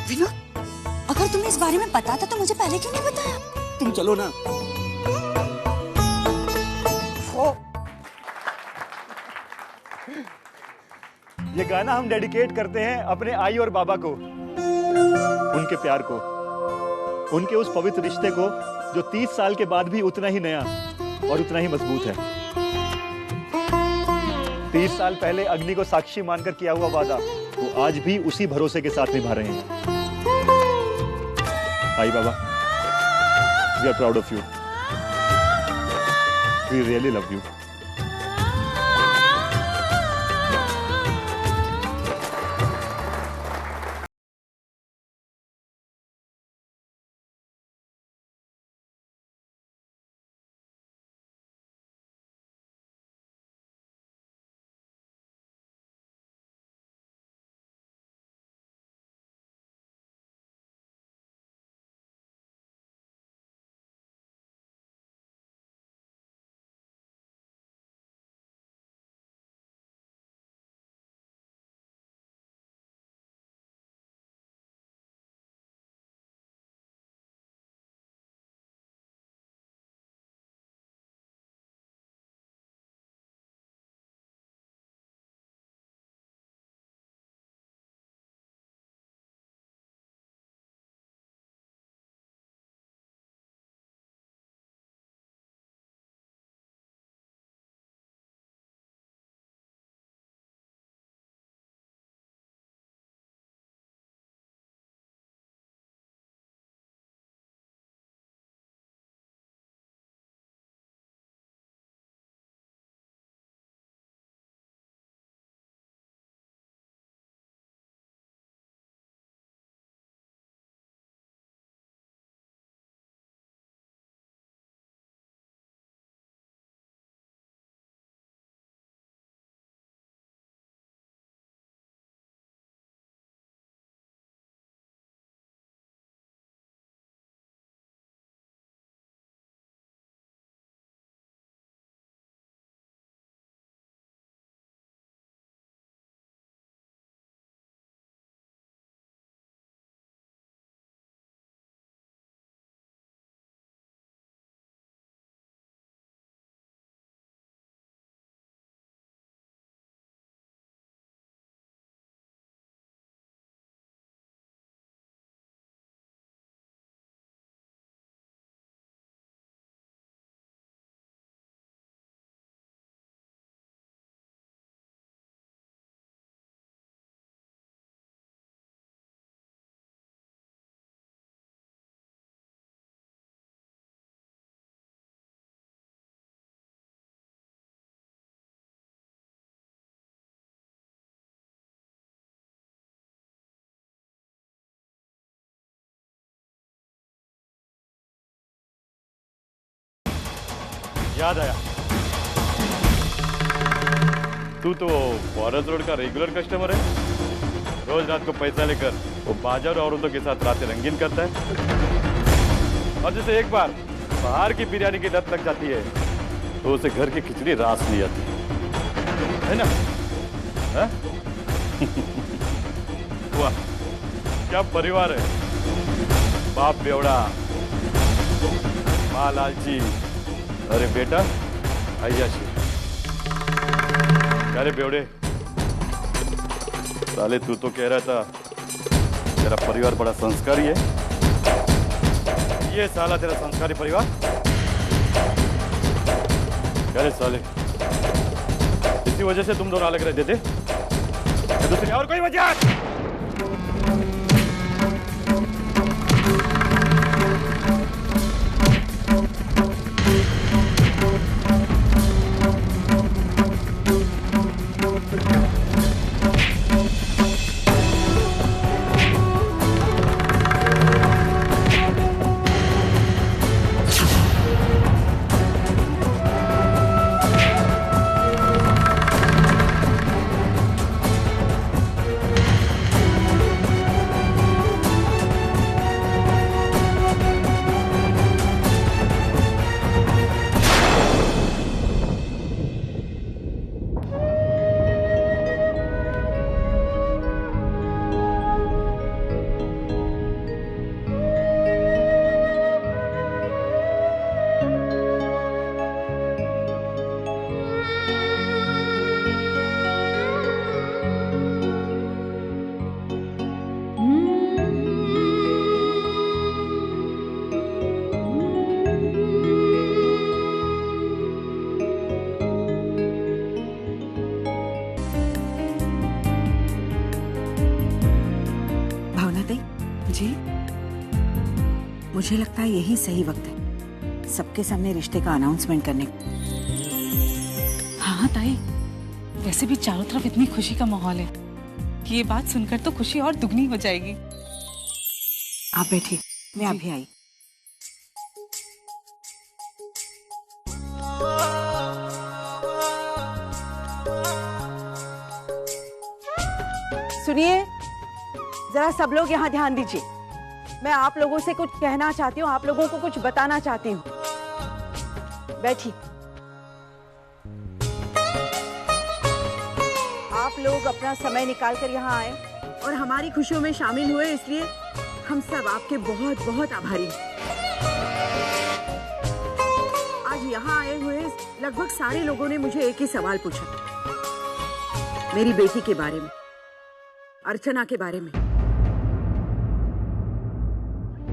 विनोद, अगर तुम्हें इस बारे में पता था तो मुझे पहले क्यों नहीं बताया? तुम चलो ना। ये गाना हम डेडिकेट करते हैं अपने आई और बाबा को, उनके प्यार को, उनके उस पवित्र रिश्ते को जो 30 साल के बाद भी उतना ही नया और उतना ही मजबूत है। 30 साल पहले अग्नि को साक्षी मानकर किया हुआ वादा वो आज भी उसी भरोसे के साथ निभा रहे हैं। आई बाबा, we are proud of you, we really love you. याद आया, तू तो फॉरेस्ट रोड का रेगुलर कस्टमर है। रोज रात को पैसा लेकर वो बाजार और औरतों के साथ रातें रंगीन करता है, और जैसे एक बार बाहर की बिरयानी की लत लग जाती है तो उसे घर की खिचड़ी रास नहीं आती है ना? वाह, क्या परिवार है। बाप बेवड़ा, माँ लालची, अरे बेटा अय्याशी। अरे बेवड़े साले, तू तो कह रहा था तेरा परिवार बड़ा संस्कारी है। ये साला तेरा संस्कारी परिवार? अरे साले, इसी वजह से तुम दोनों अलग रहते थे, दूसरी और कोई वजह? ताई, जी मुझे लगता है यही सही वक्त है सबके सामने रिश्ते का अनाउंसमेंट करने का। हाँ ताई, वैसे भी चारों तरफ इतनी खुशी का माहौल है कि ये बात सुनकर तो खुशी और दुगनी हो जाएगी। आप बैठिए, मैं अभी आई। सुनिए, जरा सब लोग यहाँ ध्यान दीजिए। मैं आप लोगों से कुछ कहना चाहती हूँ, आप लोगों को कुछ बताना चाहती हूँ। बैठिए। आप लोग अपना समय निकाल कर यहाँ आए और हमारी खुशियों में शामिल हुए, इसलिए हम सब आपके बहुत बहुत आभारी हैं। आज यहाँ आए हुए लगभग सारे लोगों ने मुझे एक ही सवाल पूछा, मेरी बेटी के बारे में, अर्चना के बारे में।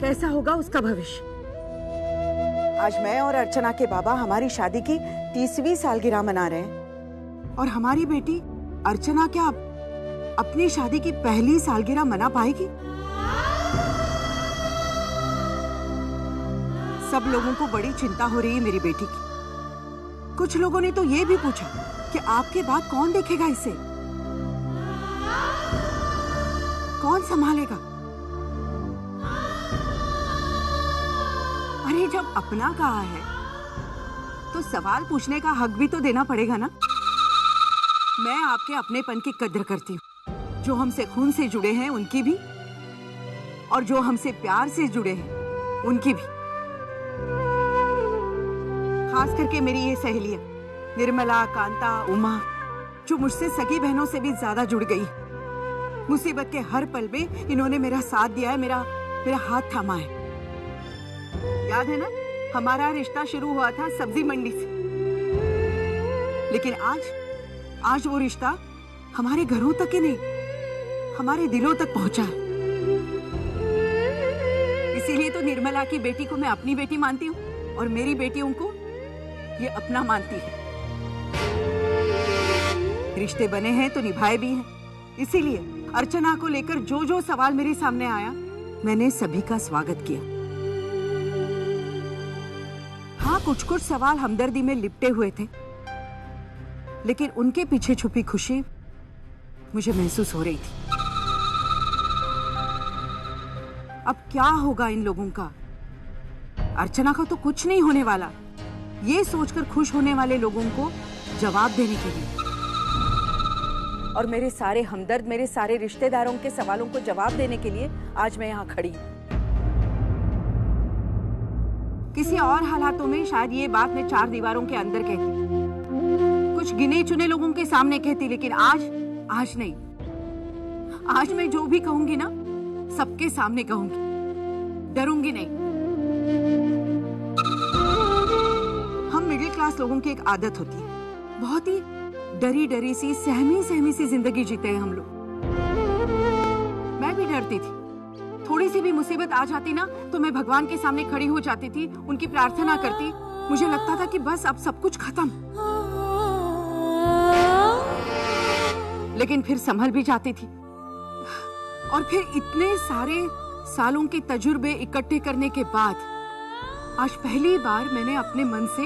कैसा होगा उसका भविष्य? आज मैं और अर्चना के बाबा हमारी शादी की 30वीं सालगिरह मना रहे हैं और हमारी बेटी अर्चना क्या अपनी शादी की पहली सालगिरह मना पाएगी? सब लोगों को बड़ी चिंता हो रही है मेरी बेटी की। कुछ लोगों ने तो ये भी पूछा कि आपके बाद कौन देखेगा इसे, कौन संभालेगा? अरे जब अपना कहा है तो सवाल पूछने का हक भी तो देना पड़ेगा ना। मैं आपके अपनेपन की कद्र करती हूँ, जो हमसे खून से जुड़े हैं उनकी भी, और जो हमसे प्यार से जुड़े हैं उनकी भी। खास करके मेरी ये सहेलियां निर्मला, कांता, उमा, जो मुझसे सगी बहनों से भी ज्यादा जुड़ गई। मुसीबत के हर पल में इन्होंने मेरा साथ दिया है, मेरा हाथ थामा है। याद है ना, हमारा रिश्ता शुरू हुआ था सब्जी मंडी से, लेकिन आज वो रिश्ता हमारे घरों तक ही नहीं, हमारे दिलों तक पहुंचा है। इसीलिए तो निर्मला की बेटी को मैं अपनी बेटी मानती हूँ और मेरी बेटियों को ये अपना मानती है। रिश्ते बने हैं तो निभाए भी हैं। इसीलिए अर्चना को लेकर जो जो सवाल मेरे सामने आया, मैंने सभी का स्वागत किया। हाँ, कुछ सवाल हमदर्दी में लिपटे हुए थे, लेकिन उनके पीछे छुपी खुशी मुझे महसूस हो रही थी। अब क्या होगा इन लोगों का? अर्चना का तो कुछ नहीं होने वाला, ये सोचकर खुश होने वाले लोगों को जवाब देने के लिए, और मेरे सारे हमदर्द, मेरे सारे रिश्तेदारों के सवालों को जवाब देने के लिए आज मैं यहाँ खड़ी हूँ। किसी और हालातों में शायद ये बात मैं 4 दीवारों के अंदर कहती, कुछ गिने चुने लोगों के सामने कहती, लेकिन आज नहीं। आज मैं जो भी कहूंगी ना, सबके सामने कहूंगी, डरूंगी नहीं। हम मिडिल क्लास लोगों की एक आदत होती है, बहुत ही डरी डरी सी, सहमी सी जिंदगी जीते हैं हम लोग। मैं भी डरती थी, थोड़ी सी भी मुसीबत आ जाती ना तो मैं भगवान के सामने खड़ी हो जाती थी, उनकी प्रार्थना करती। मुझे लगता था कि बस अब सब कुछ खत्म, लेकिन फिर संभल भी जाती थी। और फिर इतने सारे सालों के तजुर्बे इकट्ठे करने के बाद आज पहली बार मैंने अपने मन से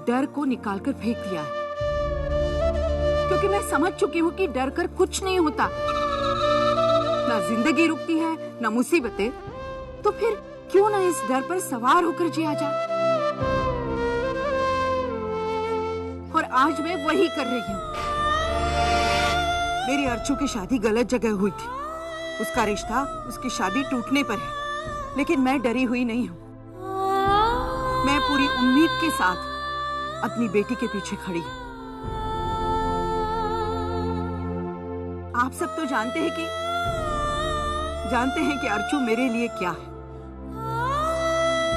डर को निकालकर फेंक दिया है, क्योंकि मैं समझ चुकी हूँ कि डर कर कुछ नहीं होता। ना जिंदगी रुकती है, ना मुसीबतें, तो फिर क्यों ना इस डर पर सवार होकर जिया जाए। और आज मैं वही कर रही हूँ। मेरी अर्चू की शादी गलत जगह हुई थी, उसका रिश्ता, उसकी शादी टूटने पर है, लेकिन मैं डरी हुई नहीं हूँ। मैं पूरी उम्मीद के साथ अपनी बेटी के पीछे खड़ी हूँ। आप सब तो जानते हैं कि अर्चू मेरे लिए क्या है,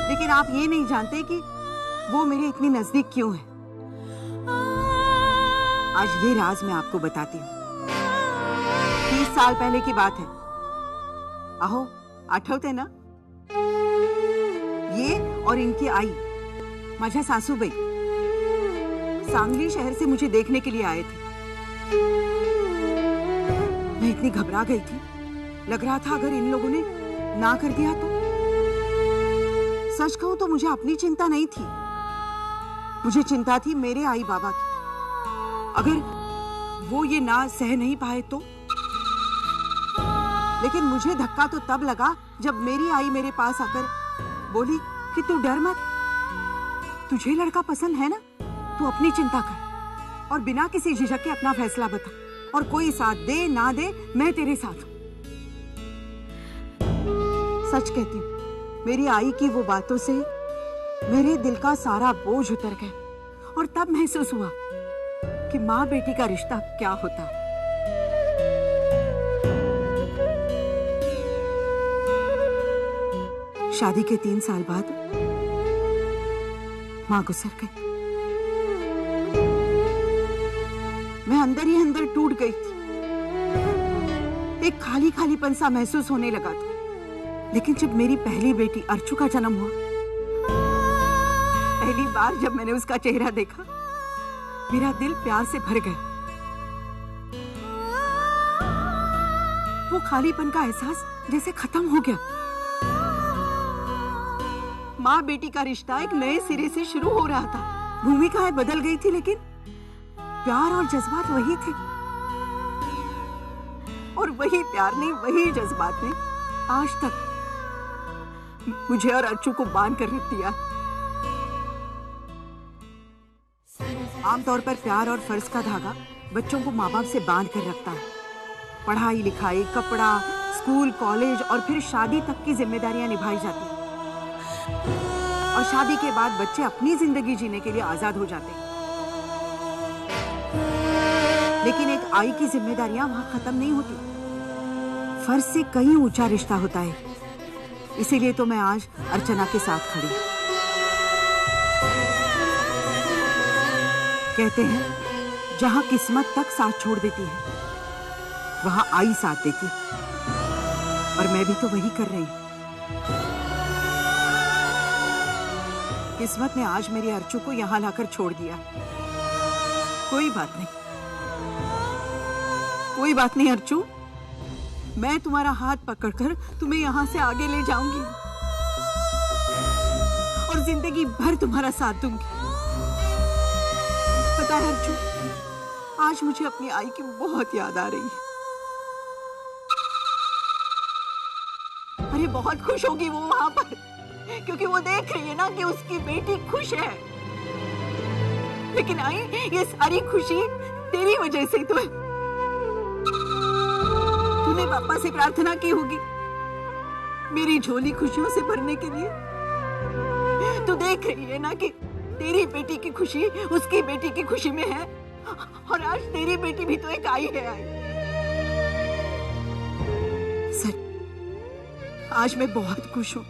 लेकिन आप ये नहीं जानते कि वो मेरे इतनी नजदीक क्यों है। आज ये राज मैं आपको बताती हूँ। 30 साल पहले की बात है। आहो, आठवते ना? ये और इनकी आई, माझ्या सासूबाई, सांगली शहर से मुझे देखने के लिए आए थे। मैं इतनी घबरा गई थी लग रहा था अगर इन लोगों ने ना कर दिया तो। सच कहूं तो मुझे अपनी चिंता नहीं थी, मुझे चिंता थी मेरे आई बाबा की। अगर वो ये ना सह नहीं पाए तो। लेकिन मुझे धक्का तो तब लगा जब मेरी आई मेरे पास आकर बोली कि तू डर मत, तुझे लड़का पसंद है ना, तू अपनी चिंता कर और बिना किसी झिझक के अपना फैसला बता, और कोई साथ दे ना दे मैं तेरे साथ हूं। सच कहती हूँ, मेरी आई की वो बातों से मेरे दिल का सारा बोझ उतर गया और तब महसूस हुआ कि माँ बेटी का रिश्ता क्या होता है। शादी के 3 साल बाद माँ गुजर गई। मैं अंदर ही अंदर टूट गई थी, एक खाली खालीपन सा महसूस होने लगा था। लेकिन जब मेरी पहली बेटी अर्चू का जन्म हुआ, पहली बार जब मैंने उसका चेहरा देखा, मेरा दिल प्यार से भर गया। वो खालीपन का एहसास जैसे खत्म हो गया। माँ बेटी का रिश्ता एक नए सिरे से शुरू हो रहा था। भूमिकाएं बदल गई थी लेकिन प्यार और जज्बात वही थे, और वही प्यार ने, वही जज्बात ने आज तक मुझे और अर्चू को बांध कर रख दिया। आमतौर पर प्यार और फर्ज का धागा बच्चों को माँ बाप से बांध कर रखता है। पढ़ाई लिखाई, कपड़ा, स्कूल, कॉलेज और फिर शादी तक की जिम्मेदारियां निभाई जाती हैं, और शादी के बाद बच्चे अपनी जिंदगी जीने के लिए आजाद हो जाते हैं। लेकिन एक आई की जिम्मेदारियां वहां खत्म नहीं होती, फर्ज से कहीं ऊंचा रिश्ता होता है। इसीलिए तो मैं आज अर्चना के साथ खड़ी। कहते हैं जहां किस्मत तक साथ छोड़ देती है, वहां आई साथ देती है, और मैं भी तो वही कर रही हूं। किस्मत ने आज मेरी अर्चू को यहां लाकर छोड़ दिया। कोई बात नहीं, कोई बात नहीं अर्चू, मैं तुम्हारा हाथ पकड़कर तुम्हें यहां से आगे ले जाऊंगी और जिंदगी भर तुम्हारा साथ दूंगी। पता है अर्चू, आज मुझे अपनी आई की बहुत याद आ रही है। अरे बहुत खुश होगी वो वहां पर, क्योंकि वो देख रही है ना कि उसकी बेटी खुश है। लेकिन आई, ये सारी खुशी तेरी वजह से तो है। तूने पापा से प्रार्थना की होगी मेरी झोली खुशियों से भरने के लिए। तू देख रही है ना कि तेरी बेटी की खुशी उसकी बेटी की खुशी में है, और आज तेरी बेटी भी तो एक आई है। आई सर, आज मैं बहुत खुश हूँ,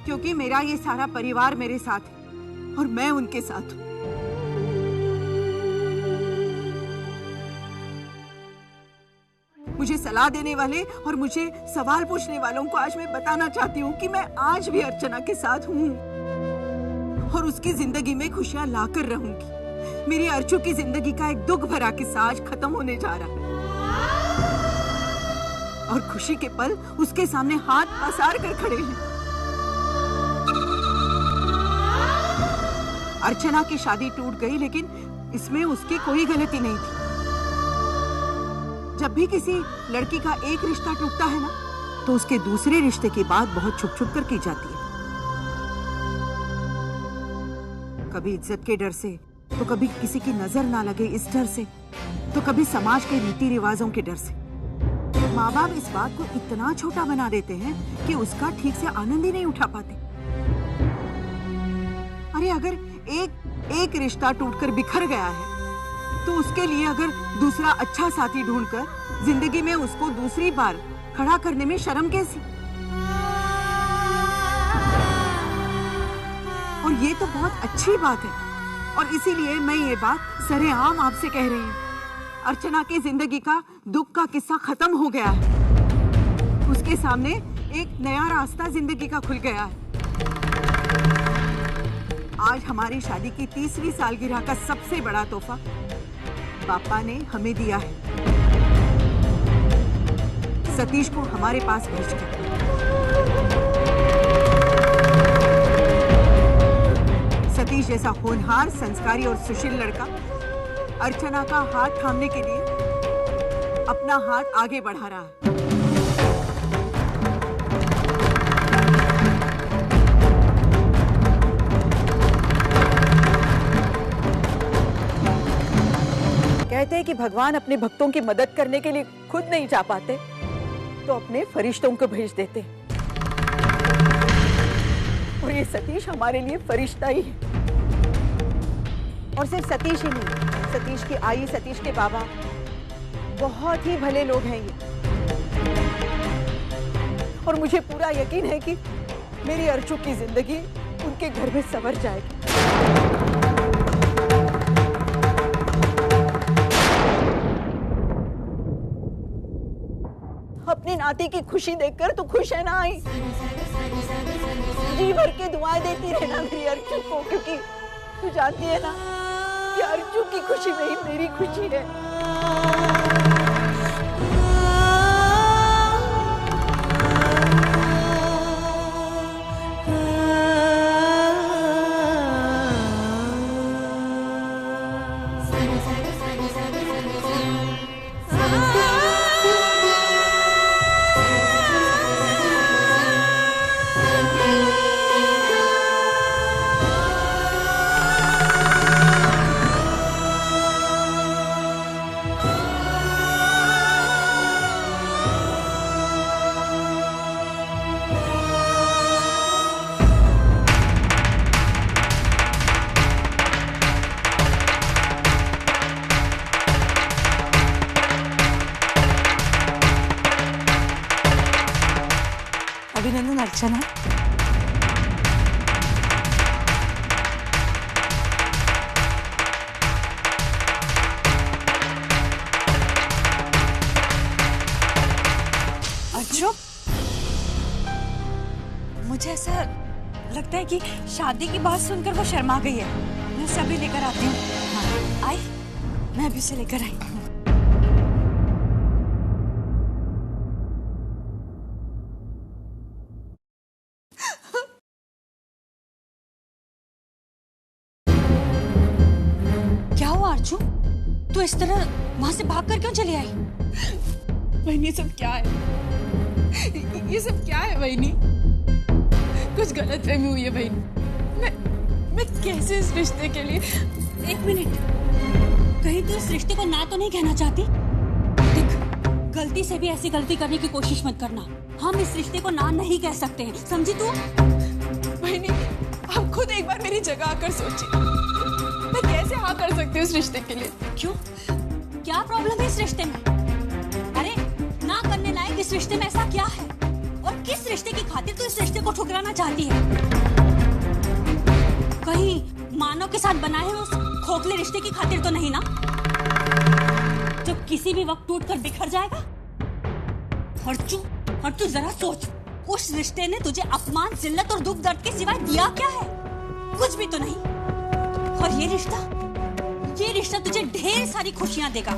क्योंकि मेरा ये सारा परिवार मेरे साथ है और मैं उनके साथ हूँ। मुझे सलाह देने वाले और मुझे सवाल पूछने वालों को आज मैं बताना चाहती हूँ कि मैं आज भी अर्चना के साथ हूँ और उसकी जिंदगी में खुशियां लाकर रहूंगी। मेरी अर्चू की जिंदगी का एक दुख भरा किस्सा आज खत्म होने जा रहा है, और खुशी के पल उसके सामने हाथ पसार कर खड़े हैं। अर्चना की शादी टूट गई, लेकिन इसमें उसकी कोई गलती नहीं थी। जब भी किसी लड़की का एक रिश्ता टूटता है ना, तो उसके दूसरे रिश्ते की बात बहुत छुप छुप कर की जाती है। कभी इज्जत के डर से, तो कभी किसी की नजर ना लगे इस डर से, तो कभी समाज के रीति रिवाजों के डर से। माँ बाप इस बात को इतना छोटा बना देते हैं कि उसका ठीक से आनंद ही नहीं उठा पाते। अरे अगर एक रिश्ता टूटकर बिखर गया है, तो उसके लिए अगर दूसरा अच्छा साथी ढूंढकर जिंदगी में उसको दूसरी बार खड़ा करने में शर्म कैसी। और ये तो बहुत अच्छी बात है, और इसीलिए मैं ये बात सरेआम आपसे कह रही हूँ। अर्चना की जिंदगी का दुख का किस्सा खत्म हो गया है। उसके सामने एक नया रास्ता जिंदगी का खुल गया है। आज हमारी शादी की 30वीं सालगिरह का सबसे बड़ा तोहफा पापा ने हमें दिया है। सतीश को हमारे पास भेज कर। सतीश जैसा होनहार, संस्कारी और सुशील लड़का अर्चना का हाथ थामने के लिए अपना हाथ आगे बढ़ा रहा है। कहते हैं कि भगवान अपने भक्तों की मदद करने के लिए खुद नहीं जा पाते तो अपने फरिश्तों को भेज देते, और ये सतीश हमारे लिए फरिश्ता ही है। और सिर्फ सतीश ही नहीं, सतीश की आई, सतीश के बाबा बहुत ही भले लोग हैं ये, और मुझे पूरा यकीन है कि मेरी अर्चू की जिंदगी उनके घर में संवर जाएगी। अपनी नाती की खुशी देखकर तू खुश है ना आई? जी भर के दुआएं देती रहना मेरी अर्चू को, क्योंकि तू जानती है ना कि अर्चू की खुशी में ही मेरी खुशी है। अभिनंदन अर्चना। अर्चू, मुझे ऐसा लगता है कि शादी की बात सुनकर वो शर्मा गई है। मैं उसे अभी लेकर आती हूँ। हाँ, आई, मैं अभी उसे लेकर आई। क्या हुआ अर्चू? तू इस तरह वहां से भागकर क्यों चली आई? बहनी, ये सब क्या है? ये सब क्या है बहनी? कुछ गलतफहमी हुई है बहनी। मैं कैसे इस रिश्ते के लिए? एक मिनट, कहीं तू इस रिश्ते को ना तो नहीं कहना चाहती? देख, गलती से भी ऐसी गलती करने की कोशिश मत करना। हम इस रिश्ते को ना नहीं कह सकते हैं, समझी तू? बहनी, आप खुद एक बार मेरी जगह आकर सोचिए। मैं कैसे हाँ कर सकती हूँ इस रिश्ते के लिए? क्यों? क्या प्रॉब्लम है इस रिश्ते में? अरे ना करने लायक इस रिश्ते में ऐसा क्या है? और किस रिश्ते की खातिर तू इस रिश्ते को ठुकराना चाहती है? कहीं मानव के साथ बनाए हुए उस खोखले रिश्ते की खातिर तो नहीं ना, जो किसी भी वक्त टूटकर बिखर जाएगा? और तू जरा सोच, उस रिश्ते ने तुझे अपमान, जिल्लत और दुख दर्द के सिवाय दिया क्या है? कुछ भी तो नहीं। और ये रिश्ता तुझे ढेर सारी खुशियां देगा,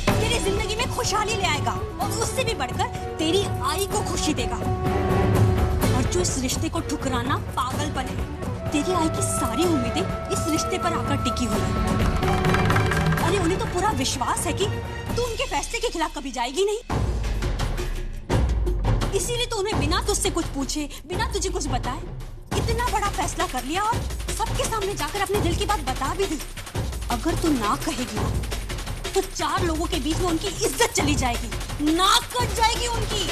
तेरी जिंदगी में खुशहाली ले आएगा, और उससे भी बढ़कर तेरी आई को खुशी देगा। और जो इस रिश्ते को ठुकराना पागलपन है। तेरी आई की सारी उम्मीदें इस रिश्ते पर आकर टिकी हुई है। अरे उन्हें तो पूरा विश्वास है कि तू उनके फैसले के खिलाफ कभी जाएगी नहीं, इसीलिए तो उन्हें बिना तुझसे कुछ पूछे, बिना तुझे कुछ बताए इतना बड़ा फैसला कर लिया, और सबके सामने जाकर अपने दिल की बात बता भी दी। अगर तू ना कहेगी ना, तो 4 लोगों के बीच में उनकी इज्जत चली जाएगी, नाक कट जाएगी उनकी।